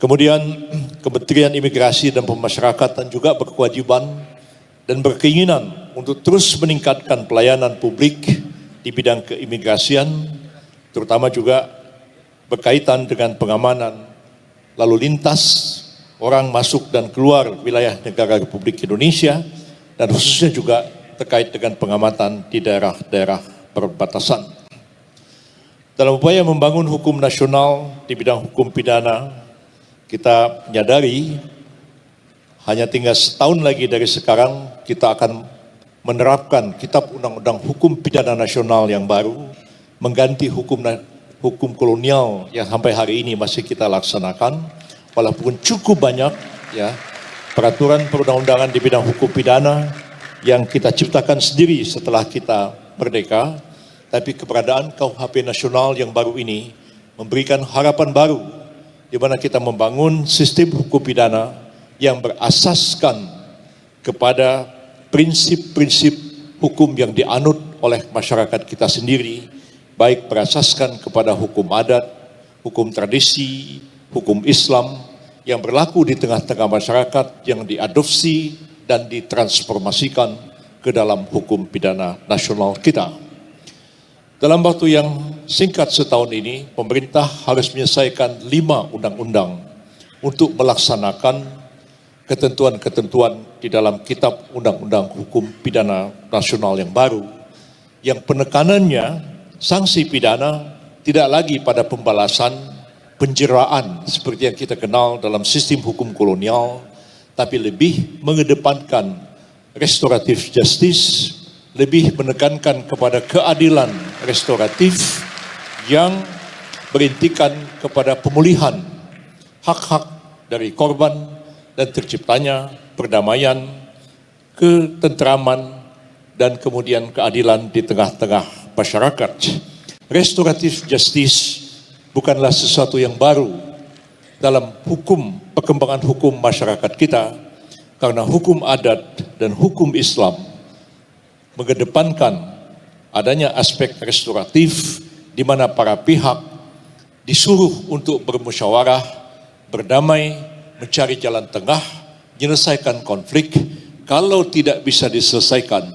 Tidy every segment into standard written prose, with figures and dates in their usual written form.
Kemudian Kementerian Imigrasi dan Pemasyarakatan juga berkewajiban dan berkeinginan untuk terus meningkatkan pelayanan publik di bidang keimigrasian, terutama juga berkaitan dengan pengamanan lalu lintas orang masuk dan keluar wilayah negara Republik Indonesia, dan khususnya juga terkait dengan pengamatan di daerah-daerah perbatasan. Dalam upaya membangun hukum nasional di bidang hukum pidana, kita menyadari hanya tinggal setahun lagi dari sekarang kita akan menerapkan Kitab Undang-Undang Hukum Pidana Nasional yang baru, mengganti hukum kolonial yang sampai hari ini masih kita laksanakan, walaupun cukup banyak ya peraturan perundang-undangan di bidang hukum pidana yang kita ciptakan sendiri setelah kita merdeka, tapi keberadaan KUHP nasional yang baru ini memberikan harapan baru di mana kita membangun sistem hukum pidana yang berasaskan kepada prinsip-prinsip hukum yang dianut oleh masyarakat kita sendiri, baik berasaskan kepada hukum adat, hukum tradisi, hukum Islam yang berlaku di tengah-tengah masyarakat yang diadopsi dan ditransformasikan ke dalam hukum pidana nasional kita. Dalam waktu yang singkat setahun ini, pemerintah harus menyelesaikan 5 undang-undang untuk melaksanakan ketentuan-ketentuan di dalam Kitab Undang-Undang Hukum Pidana Nasional yang baru, yang penekanannya sanksi pidana tidak lagi pada pembalasan, penjeraan seperti yang kita kenal dalam sistem hukum kolonial, tapi lebih mengedepankan restoratif justice, lebih menekankan kepada keadilan restoratif yang berintikan kepada pemulihan hak-hak dari korban dan terciptanya perdamaian, ketentraman, dan kemudian keadilan di tengah-tengah masyarakat. Restoratif justice bukanlah sesuatu yang baru dalam perkembangan hukum masyarakat kita, karena hukum adat dan hukum Islam mengedepankan adanya aspek restoratif di mana para pihak disuruh untuk bermusyawarah, berdamai, mencari jalan tengah, menyelesaikan konflik. Kalau tidak bisa diselesaikan,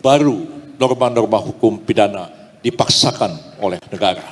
baru norma-norma hukum pidana dipaksakan oleh negara.